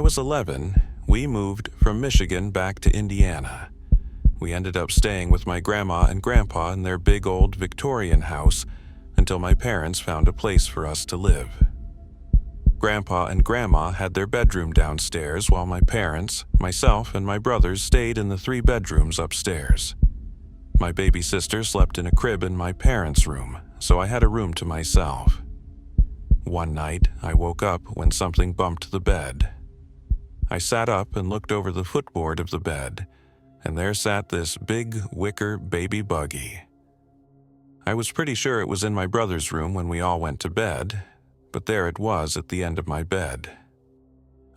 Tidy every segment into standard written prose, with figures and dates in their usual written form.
was 11, we moved from Michigan back to Indiana. We ended up staying with my grandma and grandpa in their big old Victorian house until my parents found a place for us to live. Grandpa and Grandma had their bedroom downstairs while my parents, myself, and my brothers stayed in the 3 bedrooms upstairs. My baby sister slept in a crib in my parents' room, so I had a room to myself. One night, I woke up when something bumped the bed. I sat up and looked over the footboard of the bed, and there sat this big wicker baby buggy. I was pretty sure it was in my brother's room when we all went to bed, but there it was at the end of my bed.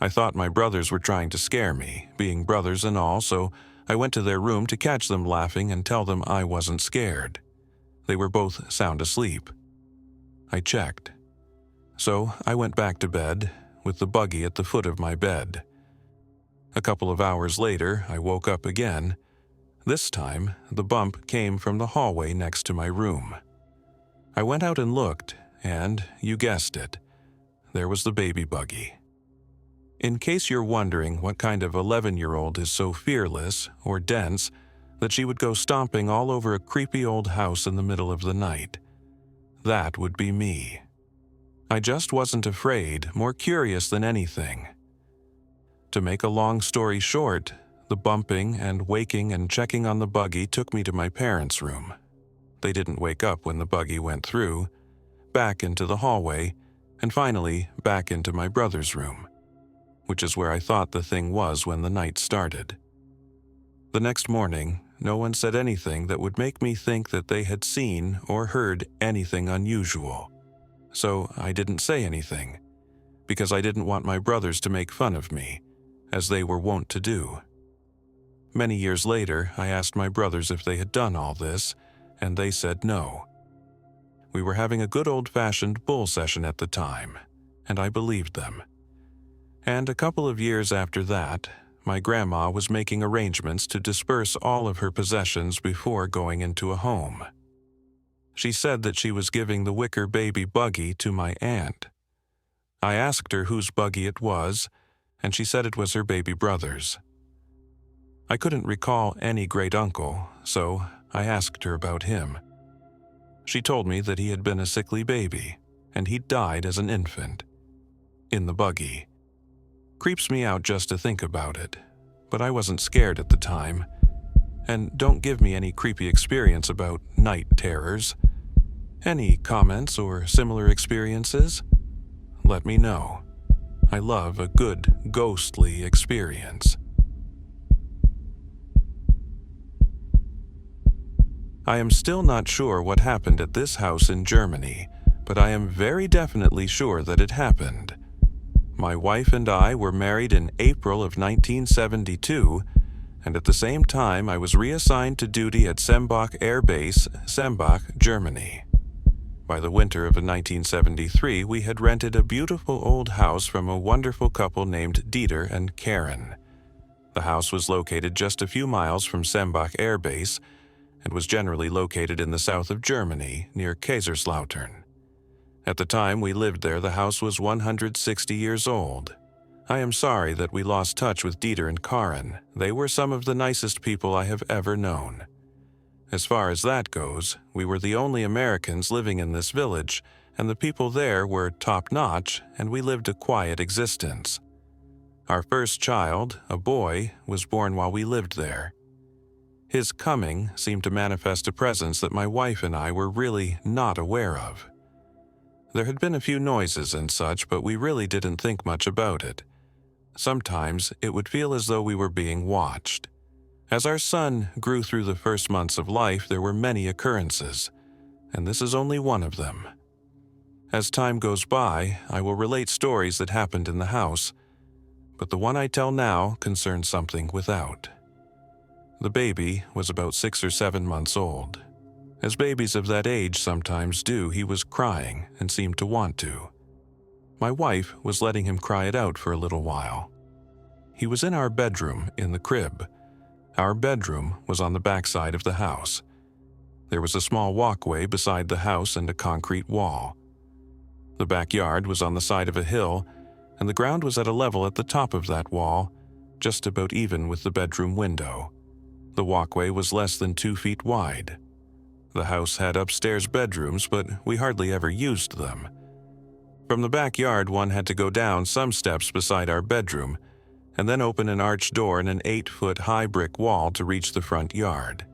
I thought my brothers were trying to scare me, being brothers and all, so I went to their room to catch them laughing and tell them I wasn't scared. They were both sound asleep. I checked. So I went back to bed, with the buggy at the foot of my bed. A couple of hours later, I woke up again. This time, the bump came from the hallway next to my room. I went out and looked, and, you guessed it, there was the baby buggy. In case you're wondering what kind of 11-year-old is so fearless or dense that she would go stomping all over a creepy old house in the middle of the night, that would be me. I just wasn't afraid, more curious than anything. To make a long story short, the bumping and waking and checking on the buggy took me to my parents' room. They didn't wake up when the buggy went through, back into the hallway, and finally back into my brother's room, which is where I thought the thing was when the night started. The next morning, no one said anything that would make me think that they had seen or heard anything unusual. So I didn't say anything, because I didn't want my brothers to make fun of me, as they were wont to do. Many years later, I asked my brothers if they had done all this, and they said no. We were having a good old-fashioned bull session at the time, and I believed them. And a couple of years after that, my grandma was making arrangements to disperse all of her possessions before going into a home. She said that she was giving the wicker baby buggy to my aunt. I asked her whose buggy it was, and she said it was her baby brother's. I couldn't recall any great-uncle, so I asked her about him. She told me that he had been a sickly baby, and he'd died as an infant. In the buggy. Creeps me out just to think about it, but I wasn't scared at the time. And don't give me any creepy experience about night terrors. Any comments or similar experiences? Let me know. I love a good ghostly experience. I am still not sure what happened at this house in Germany, but I am very definitely sure that it happened. My wife and I were married in April of 1972, and at the same time I was reassigned to duty at Sembach Air Base, Sembach, Germany. By the winter of 1973, we had rented a beautiful old house from a wonderful couple named Dieter and Karen. The house was located just a few miles from Sembach Air Base, and was generally located in the south of Germany, near Kaiserslautern. At the time we lived there, the house was 160 years old. I am sorry that we lost touch with Dieter and Karen. They were some of the nicest people I have ever known. As far as that goes, we were the only Americans living in this village, and the people there were top-notch, and we lived a quiet existence. Our first child, a boy, was born while we lived there. His coming seemed to manifest a presence that my wife and I were really not aware of. There had been a few noises and such, but we really didn't think much about it. Sometimes it would feel as though we were being watched. As our son grew through the first months of life, there were many occurrences, and this is only one of them. As time goes by, I will relate stories that happened in the house, but the one I tell now concerns something without. The baby was about 6 or 7 months old. As babies of that age sometimes do, he was crying and seemed to want to. My wife was letting him cry it out for a little while. He was in our bedroom in the crib. Our bedroom was on the back side of the house. There was a small walkway beside the house and a concrete wall. The backyard was on the side of a hill, and the ground was at a level at the top of that wall, just about even with the bedroom window. The walkway was less than 2 feet wide. The house had upstairs bedrooms, but we hardly ever used them. From the backyard, one had to go down some steps beside our bedroom, and then open an arched door in an 8-foot high brick wall to reach the front yard.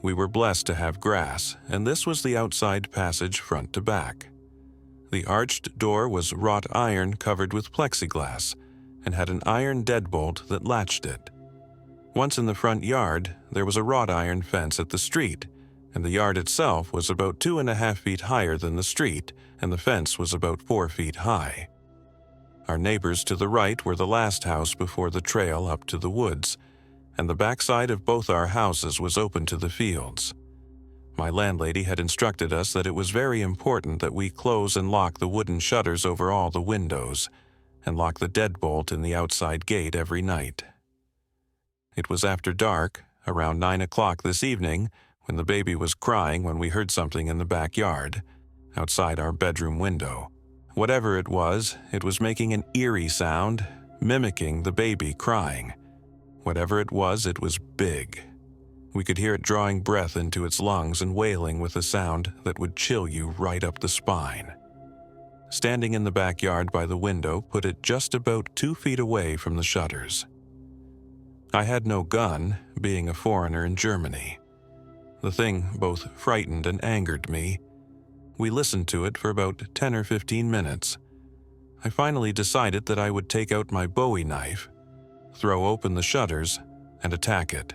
We were blessed to have grass, and this was the outside passage front to back. The arched door was wrought iron covered with plexiglass, and had an iron deadbolt that latched it. Once in the front yard, there was a wrought iron fence at the street, and the yard itself was about 2.5 feet higher than the street, and the fence was about 4 feet high. Our neighbors to the right were the last house before the trail up to the woods, and the backside of both our houses was open to the fields. My landlady had instructed us that it was very important that we close and lock the wooden shutters over all the windows, and lock the deadbolt in the outside gate every night. It was after dark, around 9 o'clock this evening, when the baby was crying when we heard something in the backyard, outside our bedroom window. Whatever it was making an eerie sound, mimicking the baby crying. Whatever it was big. We could hear it drawing breath into its lungs and wailing with a sound that would chill you right up the spine. Standing in the backyard by the window put it just about 2 feet away from the shutters. I had no gun, being a foreigner in Germany. The thing both frightened and angered me. We listened to it for about 10 or 15 minutes. I finally decided that I would take out my Bowie knife, throw open the shutters, and attack it.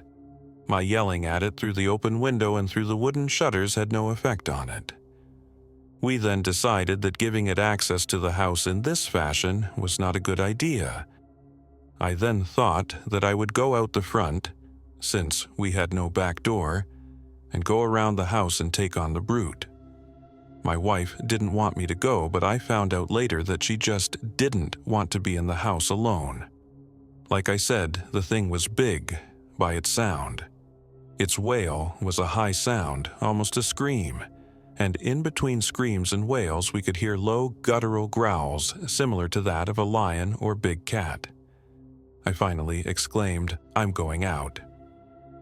My yelling at it through the open window and through the wooden shutters had no effect on it. We then decided that giving it access to the house in this fashion was not a good idea. I then thought that I would go out the front, since we had no back door, and go around the house and take on the brute. My wife didn't want me to go, but I found out later that she just didn't want to be in the house alone. Like I said, the thing was big by its sound. Its wail was a high sound, almost a scream, and in between screams and wails we could hear low guttural growls similar to that of a lion or big cat. I finally exclaimed, "I'm going out.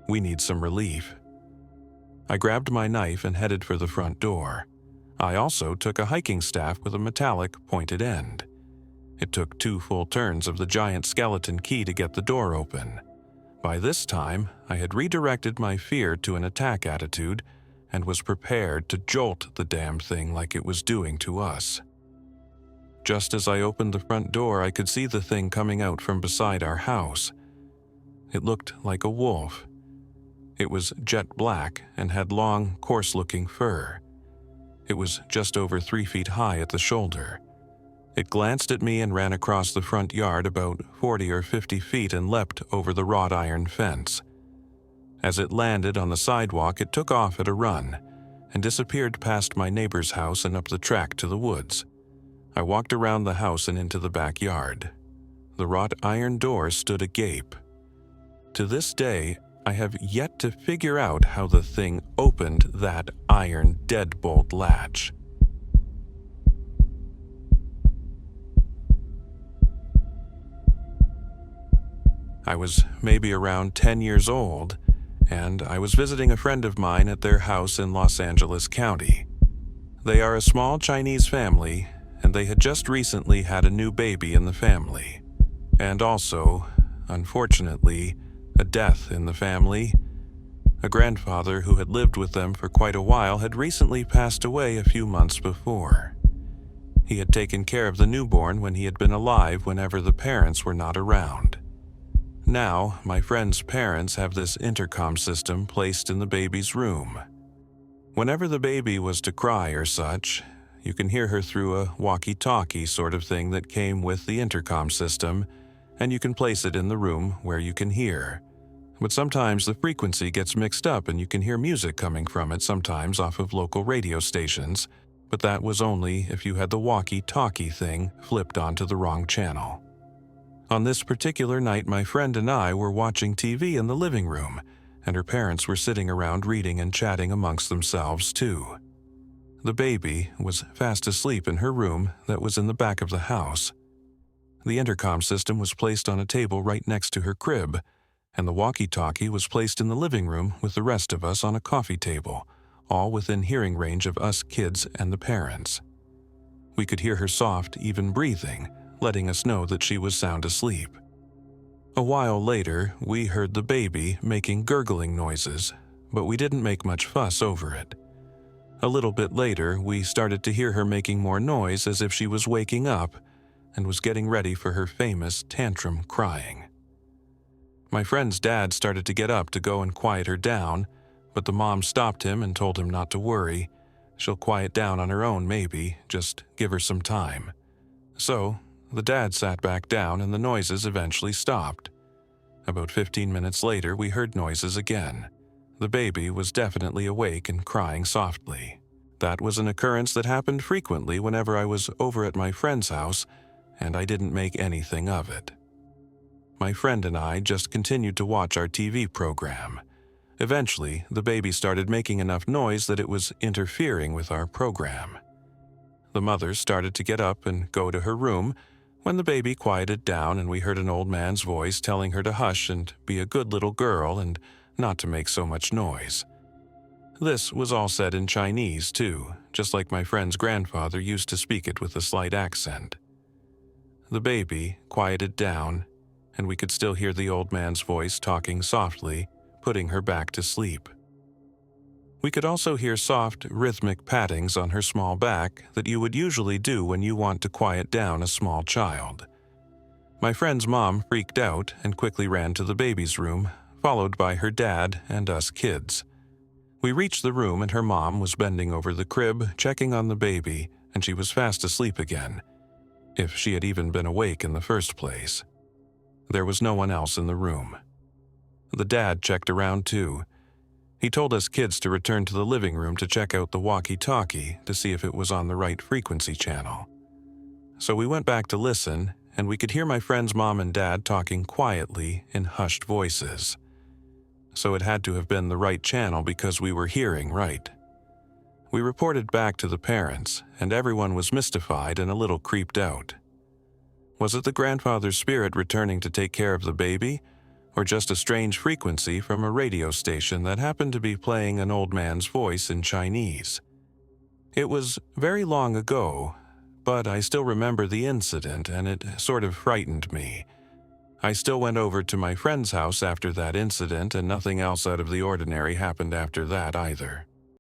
We need some relief." I grabbed my knife and headed for the front door. I also took a hiking staff with a metallic pointed end. It took 2 full turns of the giant skeleton key to get the door open. By this time, I had redirected my fear to an attack attitude and was prepared to jolt the damn thing like it was doing to us. Just as I opened the front door, I could see the thing coming out from beside our house. It looked like a wolf. It was jet black and had long, coarse-looking fur. It was just over 3 feet high at the shoulder. It glanced at me and ran across the front yard about 40 or 50 feet and leapt over the wrought iron fence. As it landed on the sidewalk, it took off at a run and disappeared past my neighbor's house and up the track to the woods. I walked around the house and into the backyard. The wrought iron door stood agape. To this day, I have yet to figure out how the thing opened that iron deadbolt latch. I was maybe around 10 years old, and I was visiting a friend of mine at their house in Los Angeles County. They are a small Chinese family, and they had just recently had a new baby in the family. And also, unfortunately, a death in the family. A grandfather who had lived with them for quite a while had recently passed away a few months before. He had taken care of the newborn when he had been alive whenever the parents were not around. Now, my friend's parents have this intercom system placed in the baby's room. Whenever the baby was to cry or such, you can hear her through a walkie-talkie sort of thing that came with the intercom system, and you can place it in the room where you can hear. But sometimes the frequency gets mixed up and you can hear music coming from it, sometimes off of local radio stations, but that was only if you had the walkie-talkie thing flipped onto the wrong channel. On this particular night, my friend and I were watching TV in the living room, and her parents were sitting around reading and chatting amongst themselves too. The baby was fast asleep in her room that was in the back of the house. The intercom system was placed on a table right next to her crib, and the walkie-talkie was placed in the living room with the rest of us on a coffee table, all within hearing range of us kids and the parents. We could hear her soft, even breathing, letting us know that she was sound asleep. A while later, we heard the baby making gurgling noises, but we didn't make much fuss over it. A little bit later, we started to hear her making more noise as if she was waking up and was getting ready for her famous tantrum crying. My friend's dad started to get up to go and quiet her down, but the mom stopped him and told him not to worry. She'll quiet down on her own maybe, just give her some time. So, the dad sat back down and the noises eventually stopped. About 15 minutes later, we heard noises again. The baby was definitely awake and crying softly. That was an occurrence that happened frequently whenever I was over at my friend's house, and I didn't make anything of it. My friend and I just continued to watch our TV program. Eventually, the baby started making enough noise that it was interfering with our program. The mother started to get up and go to her room when the baby quieted down and we heard an old man's voice telling her to hush and be a good little girl and not to make so much noise. This was all said in Chinese, too, just like my friend's grandfather used to speak it with a slight accent. The baby quieted down, and we could still hear the old man's voice talking softly, putting her back to sleep. We could also hear soft, rhythmic pattings on her small back that you would usually do when you want to quiet down a small child. My friend's mom freaked out and quickly ran to the baby's room, followed by her dad and us kids. We reached the room and her mom was bending over the crib, checking on the baby, and she was fast asleep again, if she had even been awake in the first place. There was no one else in the room. The dad checked around too. He told us kids to return to the living room to check out the walkie-talkie to see if it was on the right frequency channel. So we went back to listen, and we could hear my friend's mom and dad talking quietly in hushed voices. So it had to have been the right channel because we were hearing right. We reported back to the parents, and everyone was mystified and a little creeped out. Was it the grandfather's spirit returning to take care of the baby, or just a strange frequency from a radio station that happened to be playing an old man's voice in Chinese? It was very long ago, but I still remember the incident and it sort of frightened me. I still went over to my friend's house after that incident and nothing else out of the ordinary happened after that either.